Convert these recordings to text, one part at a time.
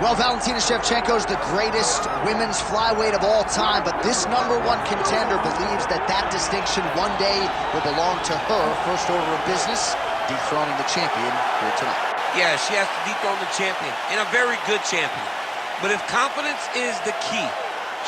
Well, Valentina Shevchenko is the greatest women's flyweight of all time, but this #1 contender believes that that distinction one day will belong to her. First order of business, dethroning the champion here tonight. Yeah, she has to dethrone the champion, and a very good champion. But if confidence is the key,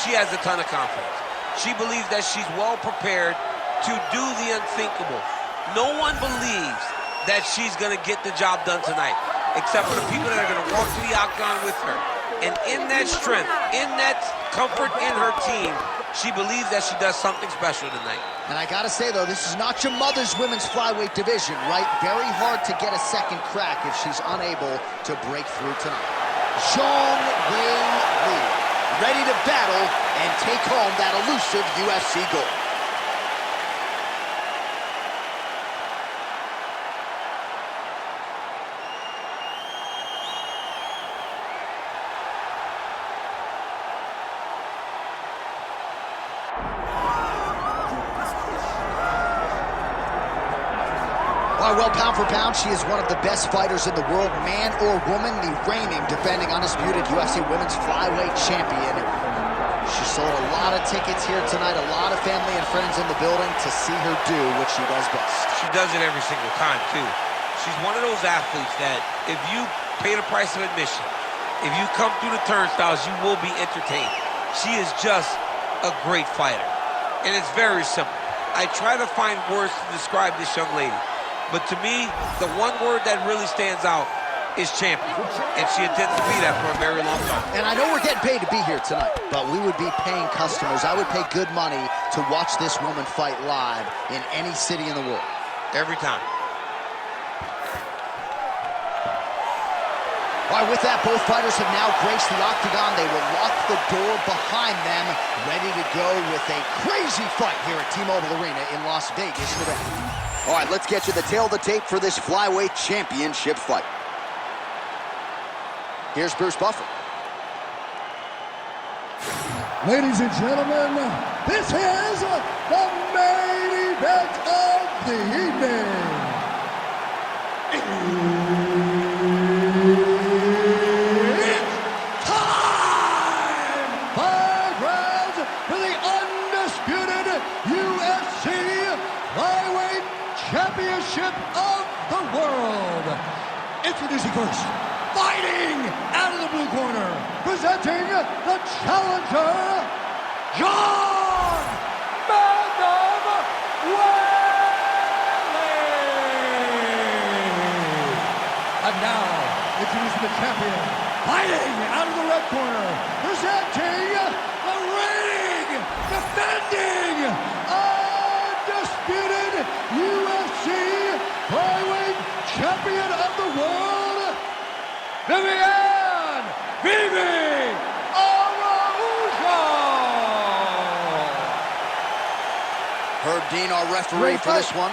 she has a ton of confidence. She believes that she's well prepared to do the unthinkable. No one believes that she's going to get the job done tonight, except for the people that are going to walk to the octagon with her. And in that strength, in that comfort in her team, she believes that she does something special tonight. And I gotta say, though, this is not your mother's women's flyweight division, right? Very hard to get a second crack if she's unable to break through tonight. Zhang Weili, ready to battle and take home that elusive UFC gold. Well, pound for pound, she is one of the best fighters in the world, man or woman, the reigning, defending, undisputed UFC Women's Flyweight Champion. She sold a lot of tickets here tonight, a lot of family and friends in the building to see her do what she does best. She does it every single time, too. She's one of those athletes that if you pay the price of admission, if you come through the turnstiles, you will be entertained. She is just a great fighter, and it's very simple. I try to find words to describe this young lady. But to me, the one word that really stands out is champion. And she intends to be that for a very long time. And I know we're getting paid to be here tonight, but we would be paying customers. I would pay good money to watch this woman fight live in any city in the world. Every time. All right, with that, both fighters have now graced the octagon. They will lock the door behind them, ready to go with a crazy fight here at T-Mobile Arena in Las Vegas, Nevada. All right, let's get you the tail of the tape for this flyweight championship fight. Here's Bruce Buffer. Ladies and gentlemen, this is the main event of the evening. It's time! 5 rounds for the undisputed UFC Flyweight Championship of the world. Introducing first, fighting out of the blue corner, presenting the challenger, John Madam Weili. And now, introducing the champion, fighting out of the red corner, presenting the reigning, defending, undisputed UFC Flyweight Champion of the world, Viviane Araujo. Herb Dean, our referee for this one.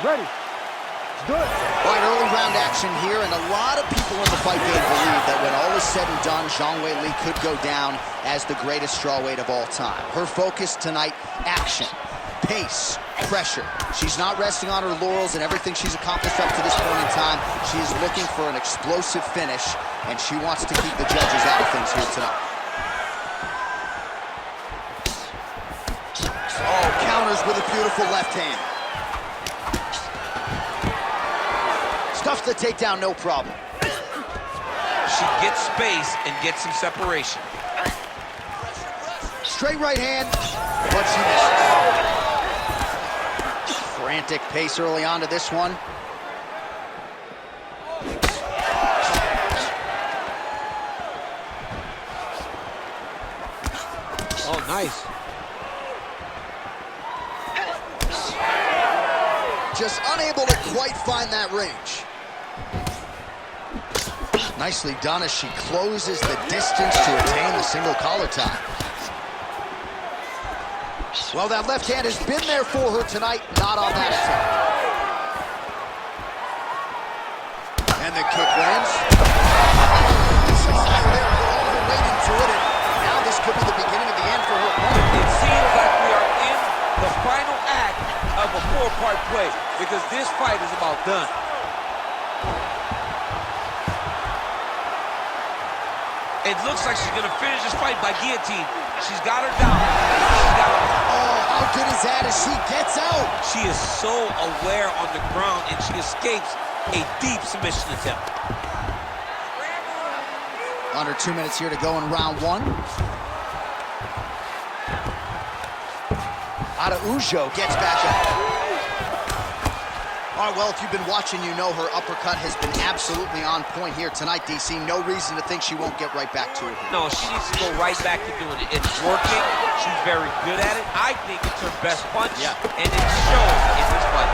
Ready. Let's do it. All right, early round action here, and a lot of people in the fight game believe that when all is said and done, Zhang Weili could go down as the greatest strawweight of all time. Her focus tonight, action, pace, pressure. She's not resting on her laurels and everything she's accomplished up to this point in time. She is looking for an explosive finish, and she wants to keep the judges out of things here tonight. Oh, counters with a beautiful left hand. Stuffs the takedown, no problem. She gets space and gets some separation. Straight right hand, but she misses. Frantic pace early on to this one. Oh, nice. Just unable to quite find that range. Nicely done as she closes the distance to attain the single collar tie. Well, that left hand has been there for her tonight, not on that attempt. And the kick lands. This is how they put all the weight into it, and now this could be the beginning of the end for her opponent. It seems like we are in the final act of a 4-part play, because this fight is about done. It looks like she's gonna finish this fight by guillotine. She's got her down. She's got her. Oh, how good is that as she gets out? She is so aware on the ground, and she escapes a deep submission attempt. Under 2 minutes here to go in round one. Araujo gets back up. All right, well, if you've been watching, you know her uppercut has been absolutely on point here tonight, DC. No reason to think she won't get right back to it. No, she needs to go right back to doing it. It's working. She's very good at it. I think it's her best punch, and it shows in this fight.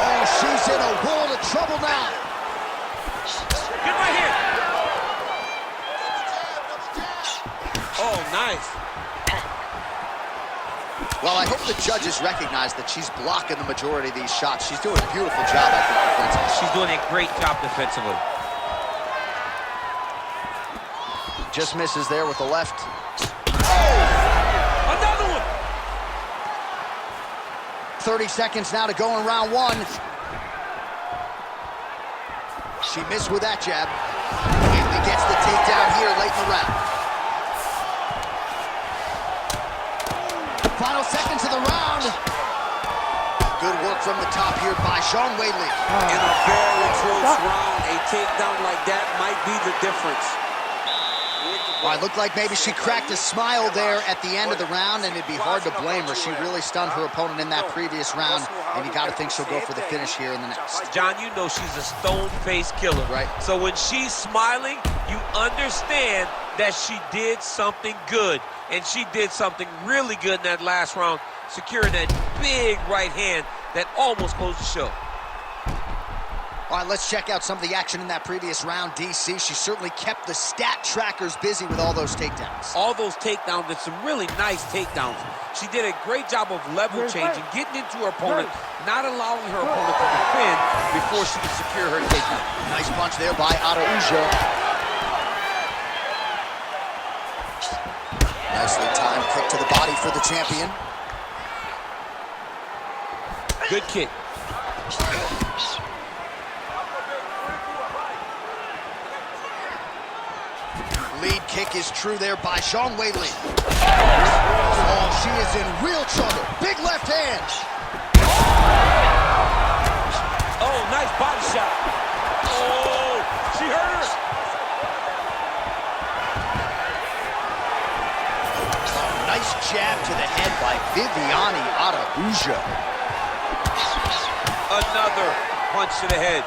Oh, she's in a world of trouble now. Get right here. Oh, nice. Well, I hope the judges recognize that she's blocking the majority of these shots. She's doing a beautiful job, I think, defensively. She's doing a great job defensively. Just misses there with the left. Oh! Another one! 30 seconds now to go in round one. She missed with that jab. Weili gets the takedown here late in the round. Final seconds of the round. Good work from the top here by Weili. In a very close round, a takedown like that might be the difference. Well, it looked like maybe she cracked a smile there at the end of the round, and it'd be hard to blame her. She really stunned her opponent in that previous round, and you got to think she'll go for the finish here in the next. John, you know she's a stone-faced killer. Right. So when she's smiling, you understand that she did something good. And she did something really good in that last round, securing that big right hand that almost closed the show. All right, let's check out some of the action in that previous round, DC. She certainly kept the stat trackers busy with all those takedowns. All those takedowns, and some really nice takedowns. She did a great job of level changing, getting into her opponent, not allowing her opponent to defend before she could secure her takedown. Nice punch there by Araujo. Nicely timed kick to the body for the champion. Good kick. Lead kick is true there by Weili. Oh, she is in real trouble. Big left hand. Oh, nice body shot. Oh, she hurt her. Nice jab to the head by Viviane Araujo. Another punch to the head.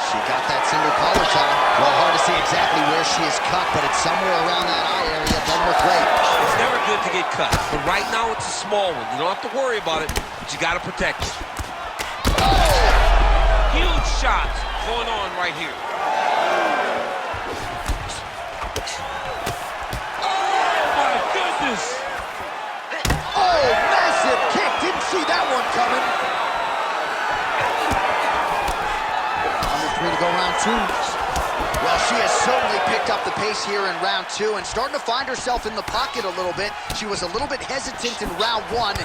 She got that single collar tie. Well, hard to see exactly where she is cut, but it's somewhere around that eye area. Doesn't look great. It's never good to get cut, but right now it's a small one. You don't have to worry about it, but you got to protect it. Oh! Huge shots going on right here. Oh, massive kick. Didn't see that one coming. Under 3 to go round two. Well, she has certainly picked up the pace here in round two and starting to find herself in the pocket a little bit. She was a little bit hesitant in round one.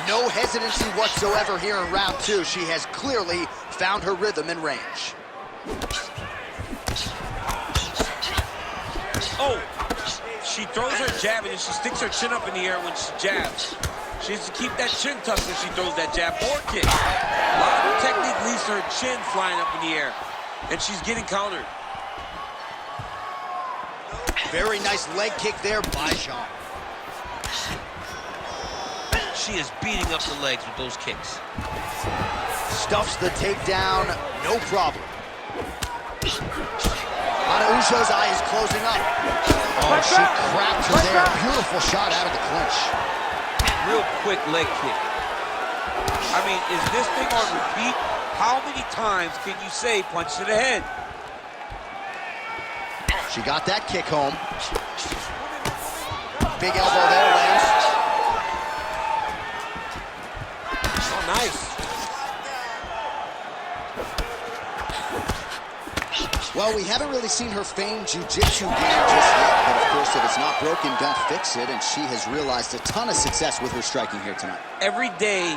No hesitancy whatsoever here in round two. She has clearly found her rhythm and range. Oh! She throws her jab and she sticks her chin up in the air when she jabs. She needs to keep that chin tucked when she throws that jab or kick. A lot of technique leads to her chin flying up in the air. And she's getting countered. Very nice leg kick there by Zhang. She is beating up the legs with those kicks. Stuffs the takedown, no problem. Araujo's eye is closing up. Oh, she cracked her there. Beautiful shot out of the clinch. Real quick leg kick. I mean, is this thing on repeat? How many times can you say punch to the head? She got that kick home. Big elbow there, lands. Oh, nice. Well, we haven't really seen her famed jiu-jitsu game just yet, but of course, if it's not broken, don't fix it, and she has realized a ton of success with her striking here tonight. Every day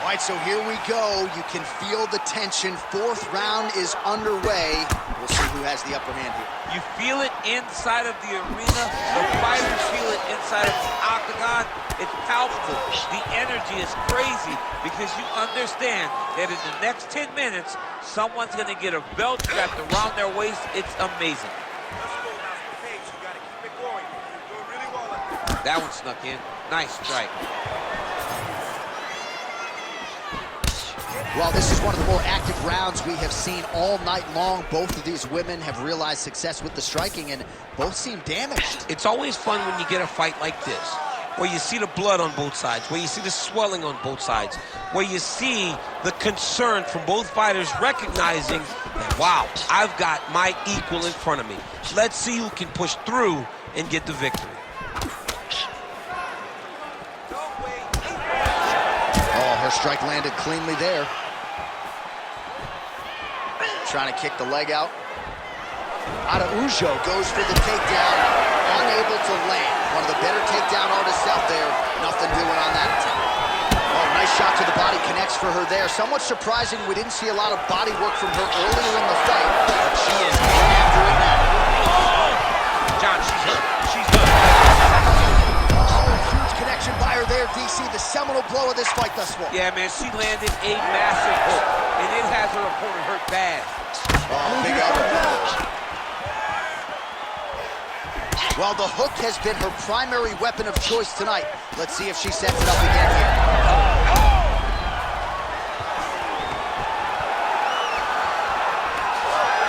All right, so here we go. You can feel the tension. Fourth round is underway. We'll see who has the upper hand here. You feel it inside of the arena. The fighters feel it inside of the octagon. It's palpable. The energy is crazy because you understand that in the next 10 minutes, someone's going to get a belt wrapped around their waist. It's amazing. That one snuck in. Nice strike. Well, this is one of the more active rounds we have seen all night long. Both of these women have realized success with the striking, and both seem damaged. It's always fun when you get a fight like this, where you see the blood on both sides, where you see the swelling on both sides, where you see the concern from both fighters recognizing that, wow, I've got my equal in front of me. Let's see who can push through and get the victory. Oh, her strike landed cleanly there. Trying to kick the leg out. Araujo goes for the takedown, unable to land. One of the better takedown artists out there. Nothing doing on that attempt. Oh, nice shot to the body, connects for her there. Somewhat surprising we didn't see a lot of body work from her earlier in the fight, but she is going after it now. Oh! John, she's hurt. She's hurt. Oh, huge connection by her there, DC. The seminal blow of this fight thus far. Yeah, man, she landed a massive hook, and it has her opponent hurt bad. Oh, big uppercut. Well, the hook has been her primary weapon of choice tonight. Let's see if she sets it up again here.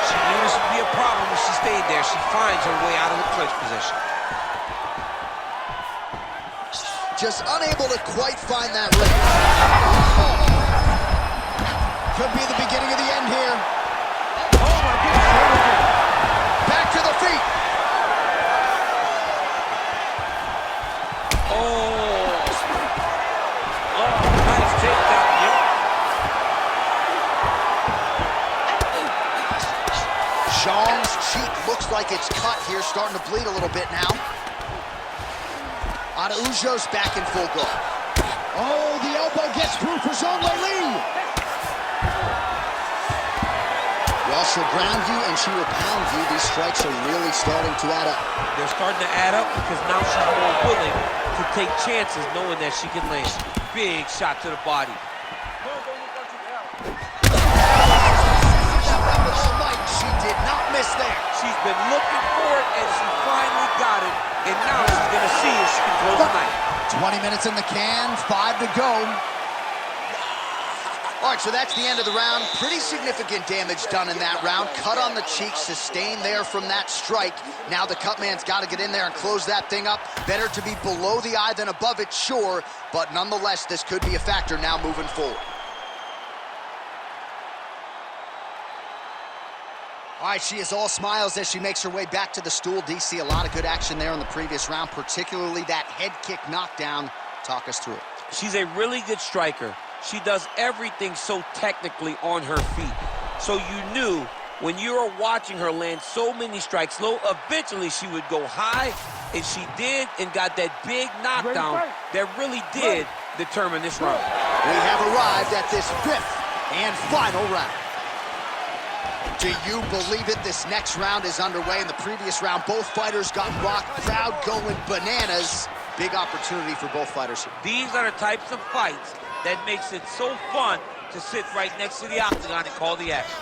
She knew this would be a problem if she stayed there. She finds her way out of the clinch position. Just unable to quite find that ring. Oh. Could be the beginning of the end here. Oh, my goodness. Back to the feet. Nice takedown, yep. Zhang's cheek looks like it's cut here, starting to bleed a little bit now. Araujo's back in full guard. Oh, the elbow gets through for Weili. Well, she'll ground you and she will pound you. These strikes are really starting to add up. They're starting to add up because now she's more willing to take chances knowing that she can land. Big shot to the body. She did not miss there. She's been looking for it and she finally got it. And now she's going to see if she can close the night. 20 minutes in the can, 5 to go. All right, so that's the end of the round. Pretty significant damage done in that round. Cut on the cheek, sustained there from that strike. Now the cut man's got to get in there and close that thing up. Better to be below the eye than above it, sure. But nonetheless, this could be a factor now moving forward. All right, she is all smiles as she makes her way back to the stool. DC, a lot of good action there in the previous round, particularly that head kick knockdown. Talk us through it. She's a really good striker. She does everything so technically on her feet. So you knew when you were watching her land so many strikes low, eventually she would go high, and she did and got that big knockdown that really did determine this round. We have arrived at this 5th and final round. Do you believe it? This next round is underway. In the previous round, both fighters got rocked. Crowd going bananas. Big opportunity for both fighters here. These are the types of fights that makes it so fun to sit right next to the octagon and call the action.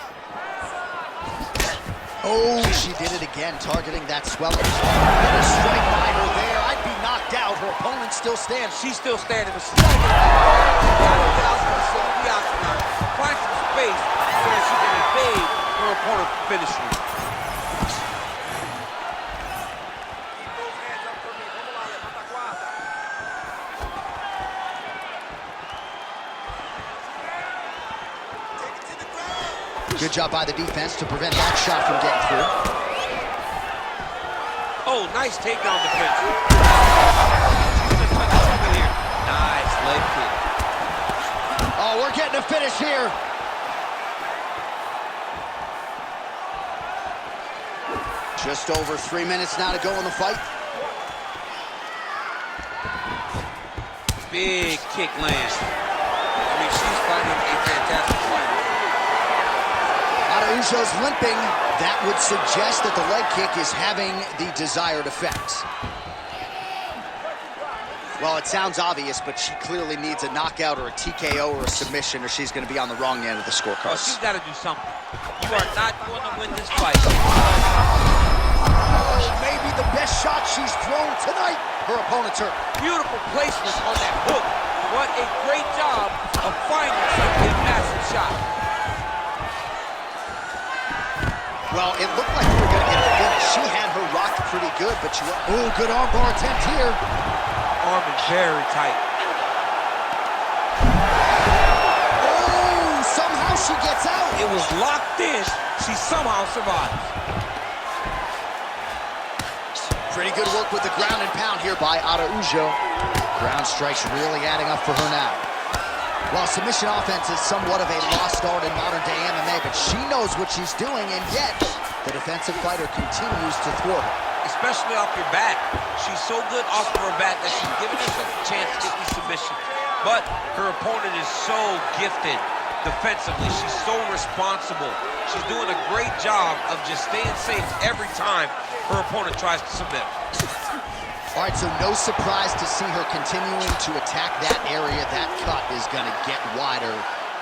Oh, she did it again, targeting that swelling. And a strike by her there. I'd be knocked out. Her opponent still stands. She's still standing, but she's got to get out to the octagon, find some space so that she can evade her opponent's finishing. Good job by the defense to prevent that shot from getting through. Oh, nice takedown defense. She's gonna touch something here. Nice leg kick. Oh, we're getting a finish here. Just over 3 minutes now to go in the fight. Big kick lands. I mean, she Araujo's limping. That would suggest that the leg kick is having the desired effect. Well, it sounds obvious, but she clearly needs a knockout or a TKO or a submission, or she's going to be on the wrong end of the scorecard. Oh, she's got to do something. You are not going to win this fight. Oh, maybe the best shot she's thrown tonight. Her opponent's hurt. Beautiful placement on that hook. What a great job of finding such a massive shot. Well, it looked like we were going to get a finish. She had her rocked pretty good, but she went, oh, good armbar attempt here. Arm is very tight. Oh, somehow she gets out. It was locked in. She somehow survives. Pretty good work with the ground and pound here by Araujo. Ground strikes really adding up for her now. Well, submission offense is somewhat of a lost art in modern-day MMA, but she knows what she's doing, and yet the defensive fighter continues to thwart her. Especially off your back. She's so good off of her back that she's giving herself a chance to get these submissions. But her opponent is so gifted defensively. She's so responsible. She's doing a great job of just staying safe every time her opponent tries to submit. All right, so no surprise to see her continuing to attack that area. That cut is going to get wider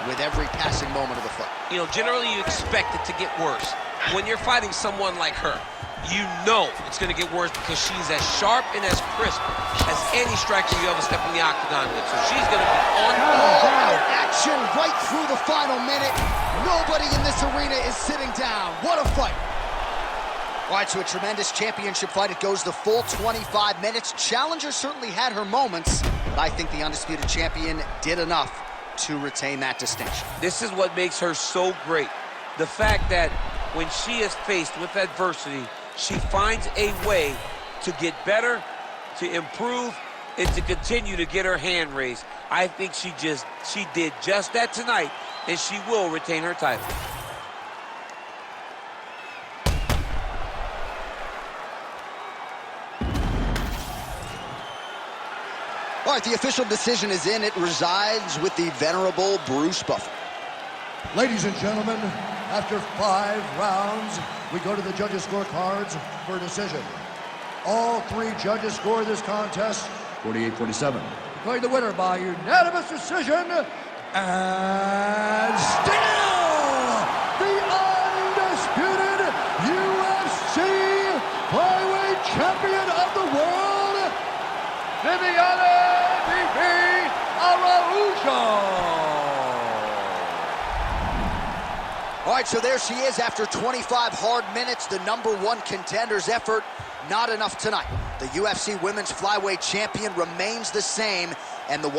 with every passing moment of the fight. You know, generally you expect it to get worse. When you're fighting someone like her, you know it's going to get worse because she's as sharp and as crisp as any striker you ever step in the octagon with. So she's going to be on all-out action right through the final minute. Nobody in this arena is sitting down. What a fight. All right, so a tremendous championship fight. It goes the full 25 minutes. Challenger certainly had her moments, but I think the undisputed champion did enough to retain that distinction. This is what makes her so great. The fact that when she is faced with adversity, she finds a way to get better, to improve, and to continue to get her hand raised. I think she did just that tonight, and she will retain her title. All right, the official decision is in. It resides with the venerable Bruce Buffer. Ladies and gentlemen, after 5 rounds, we go to the judges' scorecards for a decision. All 3 judges score this contest 48-47. Declaring the winner by unanimous decision, and still the undisputed UFC flyweight champion of the world, Viviane Araujo. All right, so there she is after 25 hard minutes, the #1 contender's effort. Not enough tonight. The UFC Women's Flyweight Champion remains the same, and the